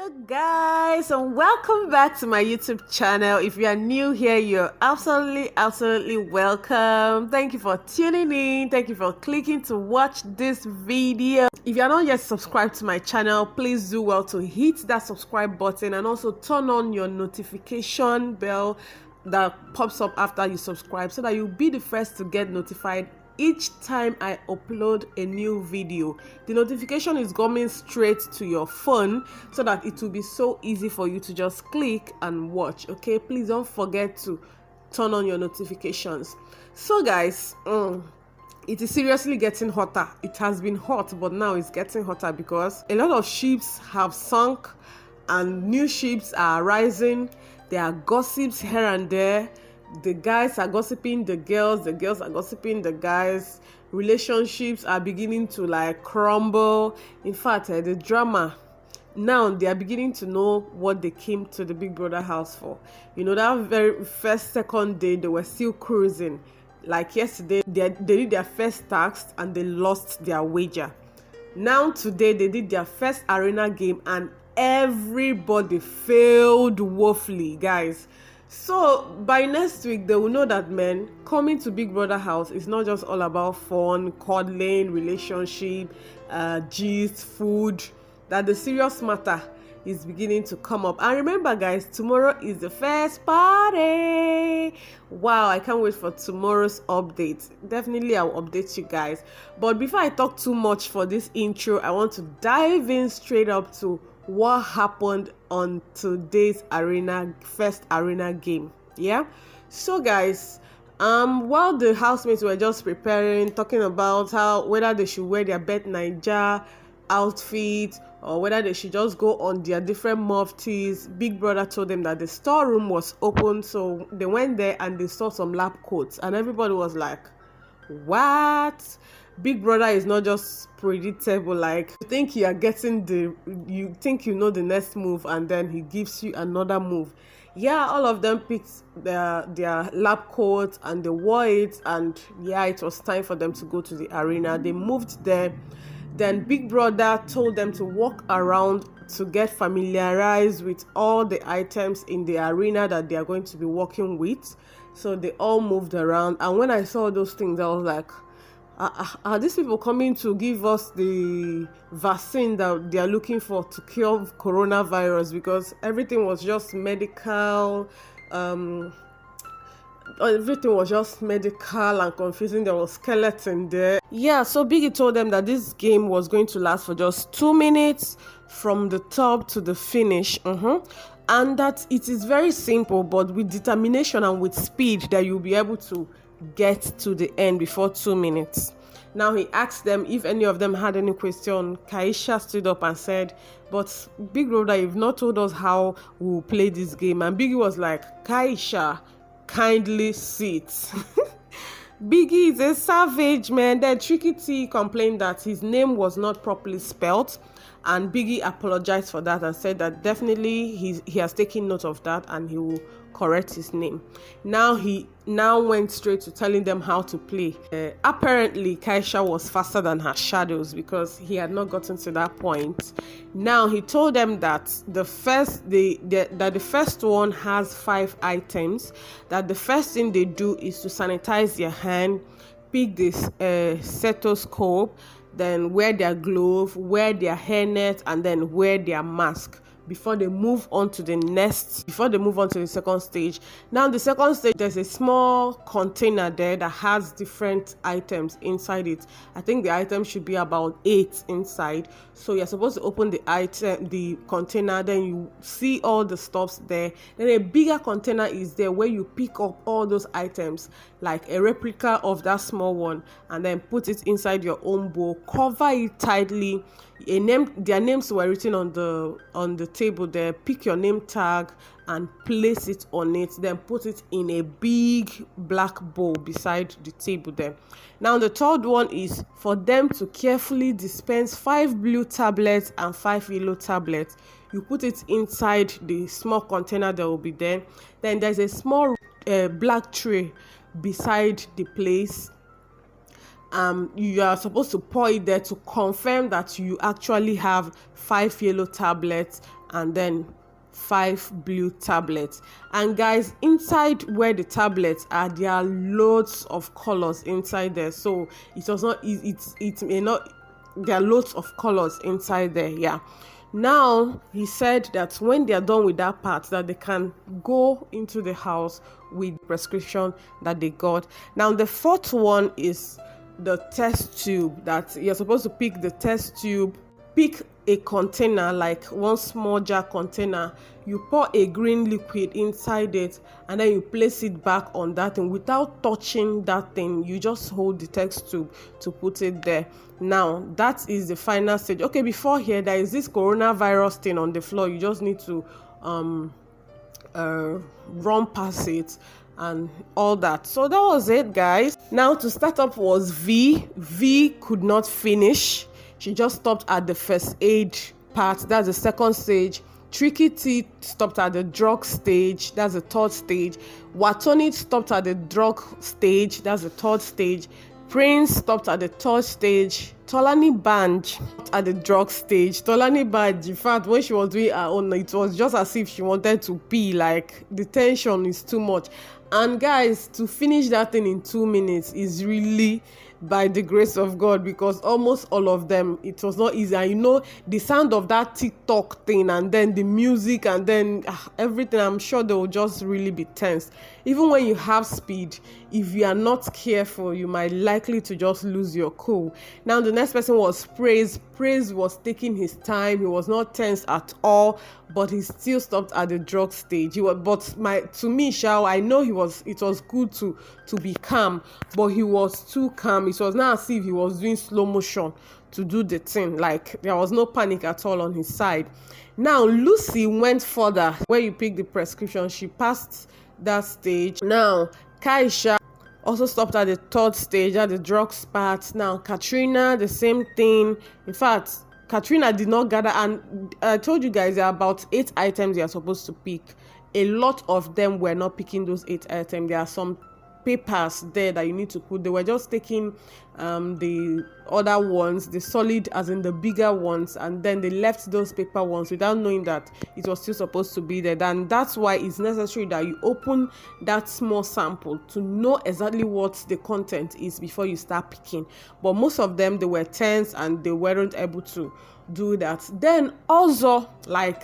Hello guys, and welcome back to my YouTube channel. If you are new here, you're absolutely welcome. Thank you for tuning in. Thank you for clicking to watch this video. If you are not yet subscribed to my channel, please do well to hit that subscribe button and also turn on your notification bell that pops up after you subscribe so that you'll be the first to get notified each time I upload a new video. The notification is coming straight to your phone so that it will be so easy for you to just click and watch. Okay, please don't forget to turn on your notifications. So guys, it is seriously getting hotter. It has been hot, but now it's getting hotter because a lot of ships have sunk and new ships are rising. There are gossips here and there. The guys are gossiping the girls are gossiping the guys. Relationships are beginning to like crumble. In fact, the drama now, they are beginning to know what they came to the Big Brother house for. You know, that very second day they were still cruising. Like yesterday, they did their first task and they lost their wager. Now today they did their first arena game and everybody failed woefully, guys. So by next week, they will know that, man, coming to Big Brother house is not just all about fun, cuddling, relationship, gist, food, that the serious matter is beginning to come up. And remember, guys, tomorrow is the first party. Wow, I can't wait for tomorrow's update. Definitely, I'll update you guys. But before I talk too much for this intro, I want to dive in straight up to what happened on today's first arena game. Yeah, so guys, while the housemates were just preparing, talking about whether they should wear their Bbnaija outfit or whether they should just go on their different muftis, Big Brother told them that the storeroom was open. So they went there and they saw some lab coats and everybody was like, what? Big Brother is not just predictable. Like, you think you are getting you think you know the next move and then he gives you another move. Yeah, all of them picked their lab coats and they wore it, and yeah, it was time for them to go to the arena. They moved there. Then Big Brother told them to walk around to get familiarized with all the items in the arena that they are going to be working with. So they all moved around, and when I saw those things, I was like, are these people coming to give us the vaccine that they are looking for to cure coronavirus? Because everything was just medical. Everything was just medical and confusing. There was skeleton there. Yeah, so Biggie told them that this game was going to last for just 2 minutes from the top to the finish. And that it is very simple, but with determination and with speed that you'll be able to get to the end before 2 minutes. Now he asked them if any of them had any question. Kaisha stood up and said, but Big Brother, you've not told us how we'll play this game. And Biggie was like, Kaisha, kindly sit. Biggie is a savage, man. Then Tricky T complained that his name was not properly spelled, and Biggie apologized for that and said that definitely he has taken note of that and he will correct his name. Now he went straight to telling them how to play. Apparently Kaisha was faster than her shadows because he had not gotten to that point. Now he told them that the first one has 5 items, that the first thing they do is to sanitize their hand, pick this stethoscope, then wear their glove, wear their hairnet, and then wear their mask before they move on to the second stage. Now the second stage, there's a small container there that has different items inside it. I think the item should be about 8 inside. So you're supposed to open the container, then you see all the stuffs there. Then a bigger container is there where you pick up all those items, like a replica of that small one, and then put it inside your own bowl, cover it tightly. Their names were written on the table there. Pick your name tag and place it on it, then put it in a big black bowl beside the table there. Now the third one is for them to carefully dispense 5 blue tablets and 5 yellow tablets. You put it inside the small container that will be there. Then there's a small black tray beside the place, you are supposed to pour it there to confirm that you actually have 5 yellow tablets and then 5 blue tablets. And guys, inside where the tablets are, there are loads of colors inside there, so it was not it may not, there are loads of colors inside there. Yeah, now he said that when they are done with that part, that they can go into the house with the prescription that they got. Now the fourth one is the test tube, that you're supposed to pick the test tube, pick a container, like one small jar container, you pour a green liquid inside it, and then you place it back on that thing without touching that thing. You just hold the test tube to put it there. Now that is the final stage. Okay, before here there is this coronavirus thing on the floor. You just need to run past it and all that. So that was it, guys. Now to start up was V could not finish. She just stopped at the first aid part. That's the second stage. Tricky T stopped at the drug stage. That's the third stage. Watoni stopped at the drug stage. That's the third stage. Prince stopped at the third stage. Tolani Banj at the drug stage. Tolani Banj, in fact, when she was doing her own, it was just as if she wanted to pee. Like, the tension is too much. And guys, to finish that thing in 2 minutes is really by the grace of God, because almost all of them, it was not easy. And you know, the sound of that TikTok thing, and then the music, and then everything, I'm sure they will just really be tense. Even when you have speed, if you are not careful, you might likely to just lose your cool. Now the next person was Praise. Praise was taking his time. He was not tense at all, but he still stopped at the drug stage. He was, but to me, I know it was good to be calm, but he was too calm. It was not as if he was doing slow motion to do the thing. Like, there was no panic at all on his side. Now Lucy went further. Where you pick the prescription, she passed that stage. Now Kaisha also stopped at the third stage, at the drugs part. Now Katrina, the same thing. In fact, Katrina did not gather, and I told you guys there are about 8 items you are supposed to pick. A lot of them were not picking those 8 items. There are some papers there that you need to put. They were just taking the other ones, the solid, as in the bigger ones, and then they left those paper ones without knowing that it was still supposed to be there. And that's why it's necessary that you open that small sample to know exactly what the content is before you start picking. But most of them, they were tense and they weren't able to do that. Then also, like,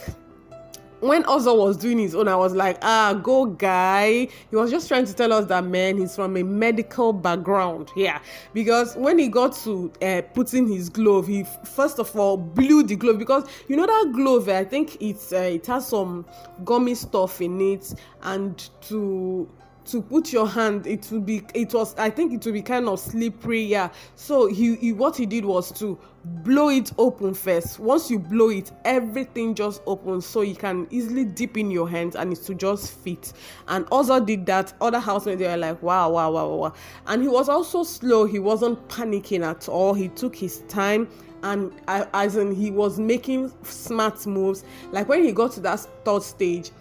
when Ozo was doing his own, I was like, go guy. He was just trying to tell us that, man, he's from a medical background. Yeah, because when he got to putting his glove, he first of all blew the glove, because you know that glove, I think it has some gummy stuff in it, and to put your hand, I think it would be kind of slippery. Yeah, so he what he did was to blow it open first. Once you blow it, everything just opens, so you can easily dip in your hands and it to just fit. And also did that. Other housemates, they were like, wow. And he was also slow. He wasn't panicking at all. He took his time, and as in, he was making smart moves. Like when he got to that third stage,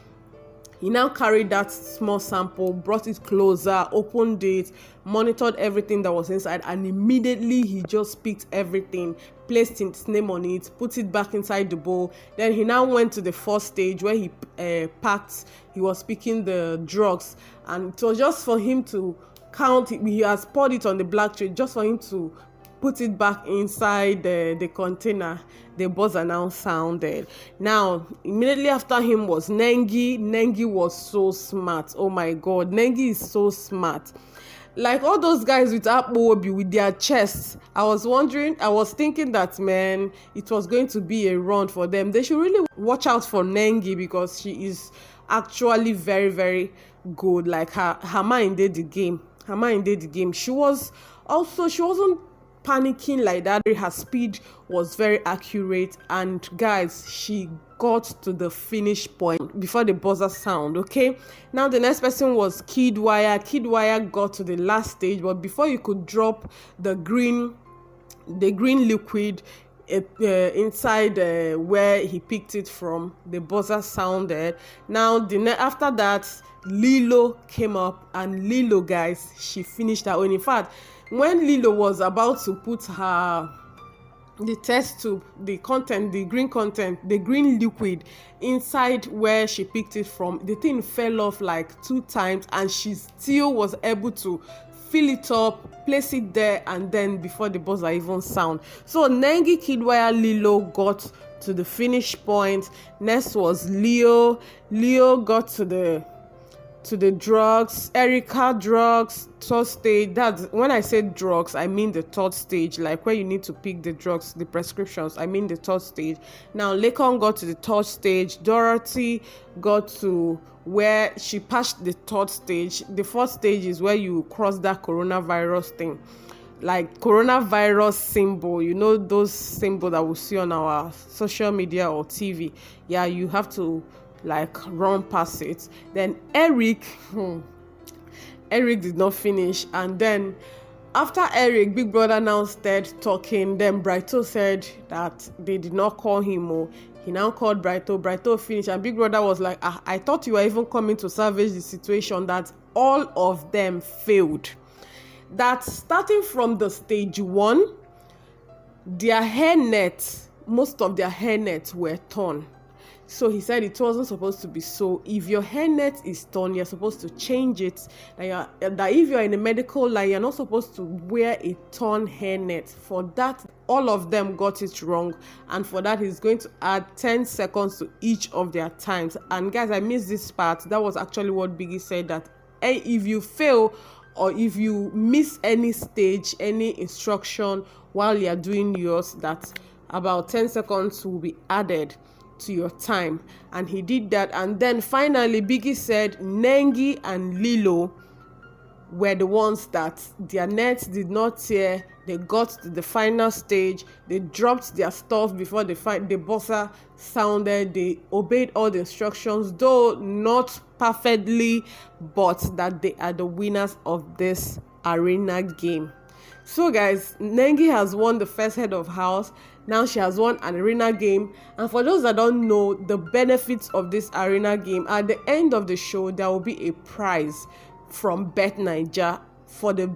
he now carried that small sample, brought it closer, opened it, monitored everything that was inside, and immediately he just picked everything, placed his name on it, put it back inside the bowl. Then he now went to the fourth stage where he he was picking the drugs, and it was just for him to count. He has poured it on the black tray, just for him to put it back inside the container. The buzzer now sounded. Now, immediately after him was Nengi. Nengi was so smart. Oh my God, Nengi is so smart. Like all those guys with Akpo with their chests, I was thinking that, man, it was going to be a run for them. They should really watch out for Nengi, because she is actually very, very good. Like her mind did the game. She wasn't panicking like that. Her speed was very accurate, and guys, she got to the finish point before the buzzer sound. Okay, now the next person was Kidwire got to the last stage, but before you could drop the green liquid, inside where he picked it from. The buzzer sounded. Now after that, LILO came up, and LILO, guys, she finished her own. In fact, when LILO was about to put the test tube, the green liquid inside where she picked it from, the thing fell off like 2 times, and she still was able to fill it up, place it there, and then before the buzzer even sound. So NENGI, Kidwire, LILO got to the finish point. Next was Leo got to the drugs. Erica, drugs, 3rd stage. That's when I say drugs, I mean the 3rd stage, like where you need to pick the drugs, the prescriptions, I mean the 3rd stage. Now Lekon got to the 3rd stage. Dorothy got to where she passed the 3rd stage. The 4th stage is where you cross that coronavirus thing, like coronavirus symbol, you know, those symbols that we see on our social media or TV. Yeah, you have to like run past it. Then Eric did not finish, and then after Eric, Big Brother now started talking. Then Brighto said that they did not call him. He now called Brighto finished, and Big Brother was like, I thought you were even coming to salvage the situation. That all of them failed. That starting from the stage 1, their hairnet, most of their hairnets were torn. So he said it wasn't supposed to be so. If your hairnet is torn, you're supposed to change it. That if you're in a medical line, you're not supposed to wear a torn hairnet. For that, all of them got it wrong. And for that, he's going to add 10 seconds to each of their times. And guys, I missed this part. That was actually what Biggie said, that if you fail or if you miss any stage, any instruction while you're doing yours, that about 10 seconds will be added to your time. And he did that. And then finally Biggie said NENGI and LILO were the ones that their nets did not tear. They got to the final stage. They dropped their stuff before the buzzer sounded. They obeyed all the instructions, though not perfectly, but that they are the winners of this arena game. So guys, NENGI has won the first head of house. Now she has won an arena game. And for those that don't know the benefits of this arena game, at the end of the show, there will be a prize from Bbnaija for the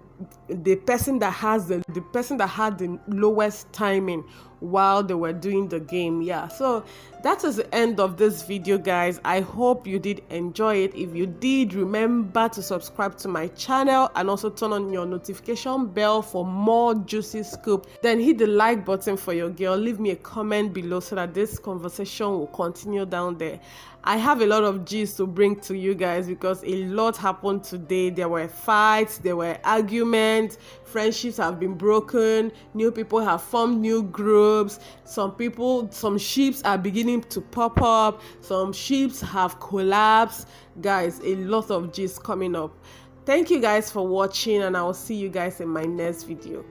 person that has the person that had the lowest timing while they were doing the game. Yeah, so that is the end of this video, guys. I hope you did enjoy it. If you did, remember to subscribe to my channel and also turn on your notification bell for more juicy scoop. Then hit the like button for your girl. Leave me a comment below so that this conversation will continue down there. I have a lot of gist to bring to you guys because a lot happened today. There were fights, there were arguments, friendships have been broken, new people have formed new groups, some ships are beginning to pop up, some ships have collapsed. Guys, a lot of gist coming up. Thank you guys for watching, and I will see you guys in my next video.